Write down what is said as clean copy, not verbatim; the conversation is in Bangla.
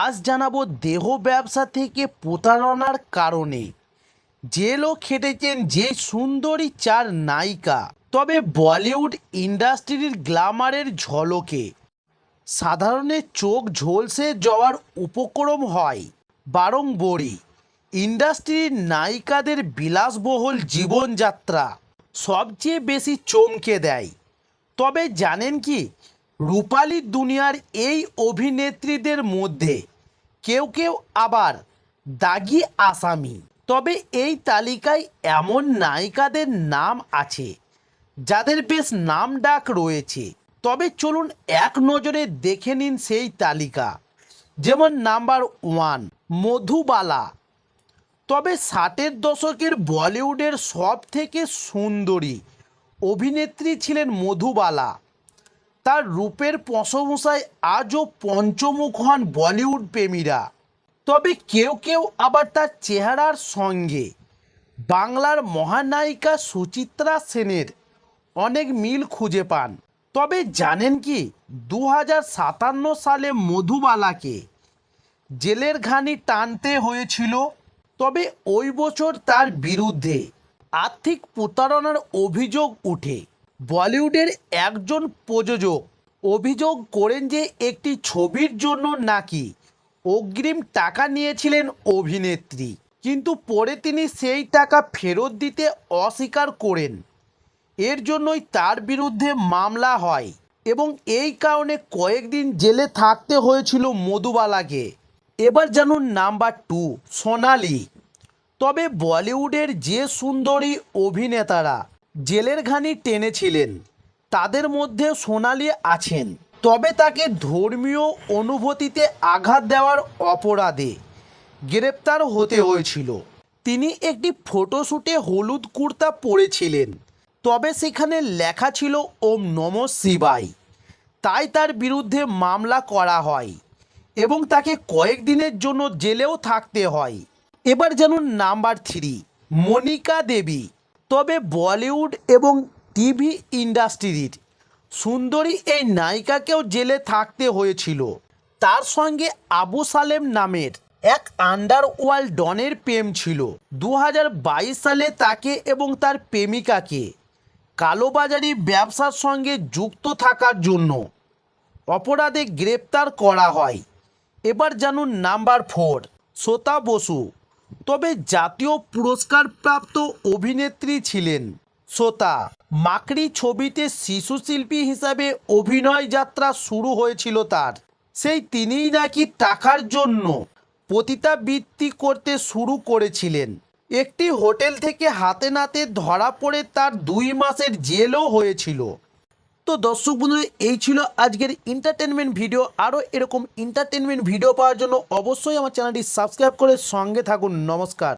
আজ জানাবো দেহ ব্যবসা থেকে প্রতারণার কারণে জেলও খেটেছেন যে সুন্দরী চার নায়িকা। তবে বলিউড ইন্ডাস্ট্রির গ্ল্যামারের ঝলকে সাধারণের চোখ ঝলসে যাওয়ার উপক্রম হয় বারংবারই। ইন্ডাস্ট্রির নায়িকাদের বিলাসবহুল জীবনযাত্রা সবচেয়ে বেশি চমকে দেয়। তবে জানেন কি, রূপালী দুনিয়ার এই অভিনেত্রীদের মধ্যে কেউ কেউ আবার দাগি আসামি। তবে এই তালিকায় এমন নায়িকাদের নাম আছে যাদের বেশ নাম ডাক রয়েছে। তবে চলুন এক নজরে দেখে নিন সেই তালিকা। যেমন নাম্বার 1, মধুবালা। তবে 60-এর দশকের বলিউডের সব থেকে সুন্দরী অভিনেত্রী ছিলেন মধুবালা। তার রূপের প্রশংসায় আজও পঞ্চমুখ হন বলিউড প্রেমীরা। তবে কেউ কেউ আবার তার চেহারার সঙ্গে বাংলার মহানায়িকা সুচিত্রা সেনের অনেক মিল খুঁজে পান। তবে জানেন কি, 2057 সালে মধুবালাকে জেলের ঘানি টানতে হয়েছিল। তবে ওই বছর তার বিরুদ্ধে আর্থিক প্রতারণার অভিযোগ উঠে। বলিউডের একজন প্রযোজক অভিযোগ করেন যে একটি ছবির জন্য নাকি অগ্রিম টাকা নিয়েছিলেন অভিনেত্রী, কিন্তু পরে তিনি সেই টাকা ফেরত দিতে অস্বীকার করেন। এর জন্যই তার বিরুদ্ধে মামলা হয় এবং এই কারণে কয়েকদিন জেলে থাকতে হয়েছিল মধুবালাকে। এবার জানুন নাম্বার 2, সোনালি। তবে বলিউডের যে সুন্দরী অভিনেতারা জেলের ঘানি টেনেছিলেন তাদের মধ্যে সোনালি আছেন। তবে তাকে ধর্মীয় অনুভূতিতে আঘাত দেওয়ার অপরাধে গ্রেপ্তার হতে হয়েছিল। তিনি একটি ফটোশ্যুটে হলুদ কুর্তা পরেছিলেন, তবে সেখানে লেখা ছিল ওম নমঃ শিবায়। তাই তার বিরুদ্ধে মামলা করা হয় এবং তাকে কয়েকদিনের জন্য জেলেও থাকতে হয়। এবার জানুন নাম্বার 3, মনিকা দেবী। তবে বলিউড এবং টিভি ইন্ডাস্ট্রির সুন্দরী এই নায়িকাকেও জেলে থাকতে হয়েছিল। তার সঙ্গে আবু সালেম নামের এক আন্ডারওয়ার্ল্ড ডনের প্রেম ছিল। 2022 সালে তাকে এবং তার প্রেমিকাকে কালোবাজারি ব্যবসার সঙ্গে যুক্ত থাকার জন্য অপরাধে গ্রেপ্তার করা হয়। এবার জানুন নাম্বার 4, শ্বেতা বসু। তবে জাতীয় পুরস্কারপ্রাপ্ত অভিনেত্রী ছিলেন শ্বেতা। মাকড়ি ছবিতে শিশু শিল্পী হিসাবে অভিনয় যাত্রা শুরু হয়েছিল তার। সেই তিনিই নাকি টাকার জন্য পতিতাবৃত্তি করতে শুরু করেছিলেন। একটি হোটেল থেকে হাতে নাতে ধরা পড়ে তার 2 মাসের জেলও হয়েছিল। তো দর্শক বন্ধুরা, এই ছিল আজকের এন্টারটেনমেন্ট ভিডিও। আরও এরকম এন্টারটেনমেন্ট ভিডিও পাওয়ার জন্য অবশ্যই আমার চ্যানেলটি সাবস্ক্রাইব করে সঙ্গে থাকুন। নমস্কার।